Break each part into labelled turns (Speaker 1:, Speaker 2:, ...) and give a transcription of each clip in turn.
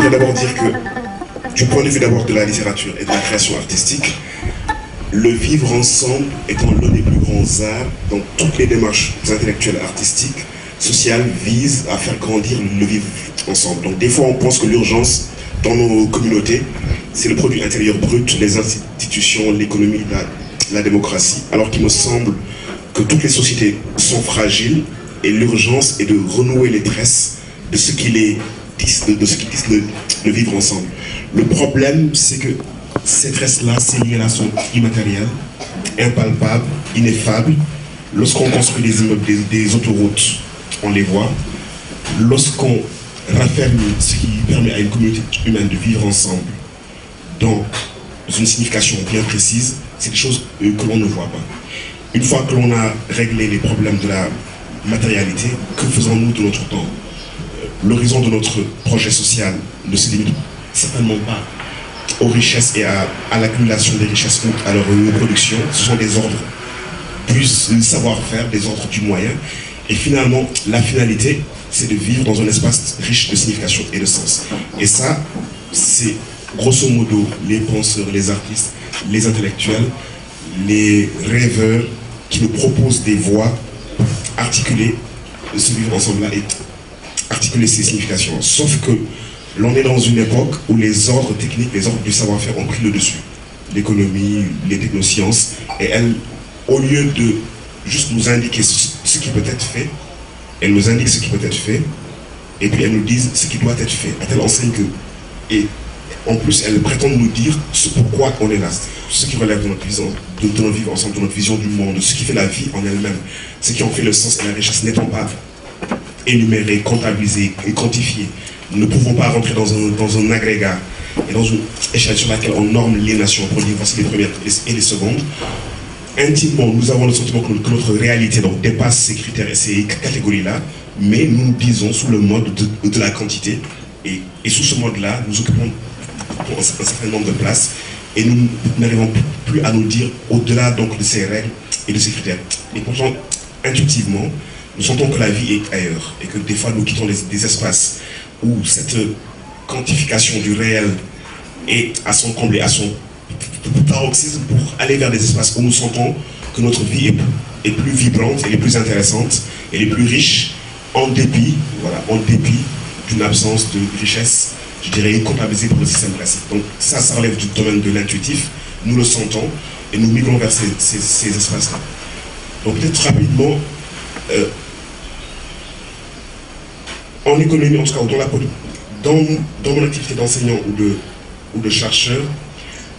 Speaker 1: j'aimerais d'abord dire que, du point de vue d'abord de la littérature et de la création artistique, le vivre ensemble étant l'un des plus grands arts dans toutes les démarches intellectuelles, artistiques, sociales, vise à faire grandir le vivre ensemble. Donc des fois on pense que l'urgence dans nos communautés, c'est le produit intérieur brut, les institutions, l'économie, la démocratie, alors qu'il me semble que toutes les sociétés sont fragiles et l'urgence est de renouer les tresses de ce qui les tisse, de ce qui tisse le vivre ensemble. Le problème, c'est que ces tresses-là, ces liens-là sont immatériels, impalpables, ineffables. Lorsqu'on construit des immeubles, des autoroutes, on les voit. Lorsqu'on raffermit ce qui permet à une communauté humaine de vivre ensemble dans une signification bien précise, c'est des choses que l'on ne voit pas. Une fois que l'on a réglé les problèmes de la matérialité, que faisons-nous de notre temps? L'horizon de notre projet social ne se limite certainement pas aux richesses et à l'accumulation des richesses ou à leur reproduction. Ce sont des ordres plus savoir-faire, des ordres du moyen. Et finalement, la finalité, c'est de vivre dans un espace riche de signification et de sens. Et ça, c'est grosso modo les penseurs, les artistes, les intellectuels, les rêveurs qui nous proposent des voies pour articuler ce vivre ensemble-là et articuler ces significations. Sauf que l'on est dans une époque où les ordres techniques, les ordres du savoir-faire ont pris le dessus. L'économie, les technosciences, et elles, au lieu de juste nous indiquer ce qui peut être fait, elles nous indiquent ce qui peut être fait, et puis elles nous disent ce qui doit être fait, à telle enseigne que... Et en plus, elles prétendent nous dire ce pourquoi on est là, ce qui relève de notre vision, de notre vivre ensemble, de notre vision du monde, de ce qui fait la vie en elle-même, ce qui en fait le sens et la richesse n'étant pas énumérés, comptabilisés et quantifiés. Nous ne pouvons pas rentrer dans un agrégat et dans une échelle sur laquelle on norme les nations pour dire voici les premières et les secondes. Intimement, nous avons le sentiment que notre réalité donc, dépasse ces critères et ces catégories-là, mais nous nous disons sous le mode de la quantité, et sous ce mode-là, nous occupons un certain nombre de places, et nous n'arrivons plus à nous dire au-delà donc de ces règles et de ces critères. Et pourtant, intuitivement, nous sentons que la vie est ailleurs, et que des fois nous quittons des espaces où cette quantification du réel est à son comble et à son paroxysme pour aller vers des espaces où nous sentons que notre vie est plus vibrante, elle est plus intéressante, elle est plus riche, en dépit, voilà, en dépit d'une absence de richesse, je dirais, comptabilisée par le système classique. Donc ça relève du domaine de l'intuitif, nous le sentons, et nous migrons vers ces espaces-là. Donc peut-être rapidement, en économie, en tout cas, dans mon activité d'enseignant ou de chercheur,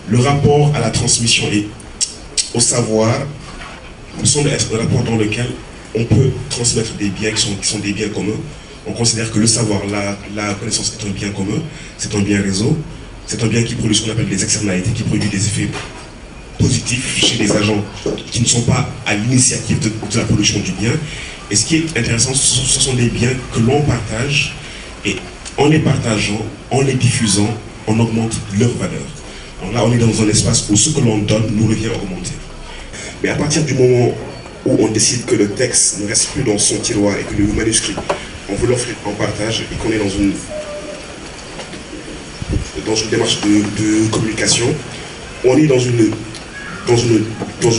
Speaker 1: le rapport à la transmission et au savoir me semble être un rapport dans lequel on peut transmettre des biens qui sont des biens communs. On considère que le savoir, la connaissance est un bien commun, c'est un bien réseau, c'est un bien qui produit ce qu'on appelle des externalités, qui produit des effets positifs chez les agents qui ne sont pas à l'initiative de la production du bien. Et ce qui est intéressant, ce sont des biens que l'on partage, et en les partageant, en les diffusant, on augmente leur valeur. Donc là, on est dans un espace où ce que l'on donne nous revient augmenter. Mais à partir du moment où on décide que le texte ne reste plus dans son tiroir et que le manuscrit, on veut l'offrir en partage et qu'on est dans une démarche de communication, on est dans une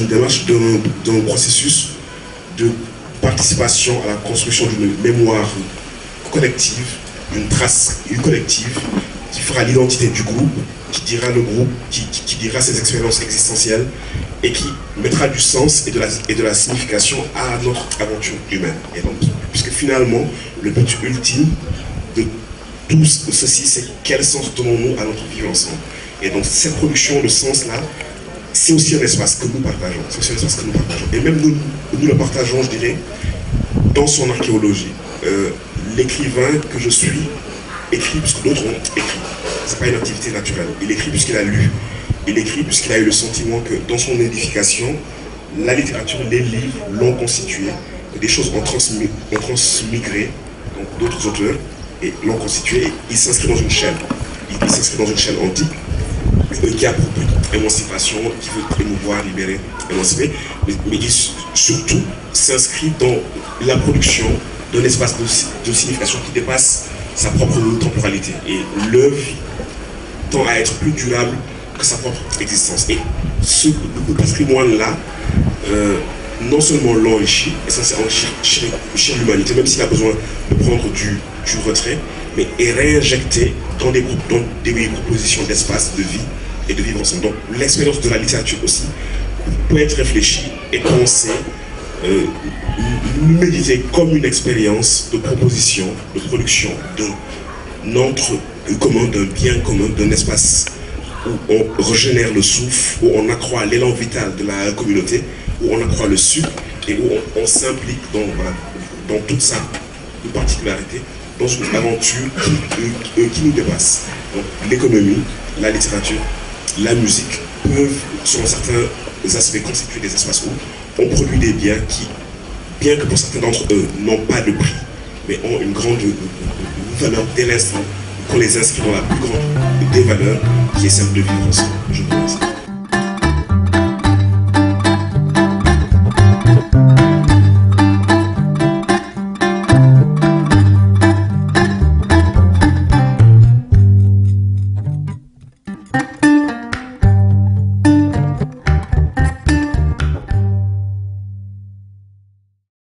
Speaker 1: démarche d'un processus de participation à la construction d'une mémoire collective, d'une trace collective qui fera l'identité du groupe, qui dira le groupe, qui dira ses expériences existentielles et qui mettra du sens et de la signification à notre aventure humaine. Et donc, puisque finalement, le but ultime de tout ceci, c'est quel sens donnons-nous à notre vie ensemble. Et donc cette production de sens-là, c'est aussi un espace que nous partageons. C'est aussi un espace que nous partageons. Et même nous le partageons, je dirais, dans son archéologie. L'écrivain que je suis écrit puisque d'autres ont écrit. Ce n'est pas une activité naturelle. Il écrit puisqu'il a lu. Il écrit puisqu'il a eu le sentiment que dans son édification, la littérature, les livres l'ont constitué, que des choses ont transmigré, donc d'autres auteurs, et l'ont constitué, et il s'inscrit dans une chaîne. Il s'inscrit dans une chaîne antique, qui a pour but émancipation, qui veut émouvoir, libérer, émanciper, mais qui surtout s'inscrit dans la production d'un espace de signification qui dépasse sa propre temporalité. Et l'œuvre tend à être plus durable que sa propre existence. Et ce patrimoine-là, non seulement l'enrichit, essentiellement enrichir l'humanité, même s'il a besoin de prendre du retrait, mais est réinjecté dans des propositions d'espace, de vie et de vivre ensemble. Donc l'expérience de la littérature aussi peut être réfléchie et pensée, méditée comme une expérience de proposition, de production, d'un entre commun, d'un bien commun, d'un espace où on régénère le souffle, où on accroît l'élan vital de la communauté, où on accroît le sucre et où on s'implique dans toute sa particularité, dans une aventure qui nous dépasse. Donc l'économie, la littérature, la musique peuvent, sur certains aspects, constituer des espaces où on produit des biens qui, bien que pour certains d'entre eux, n'ont pas de prix, mais ont une grande valeur dès l'instant qu'on les inscrit dans la plus grande des valeurs, qui est celle de vivre ensemble. Je vous remercie.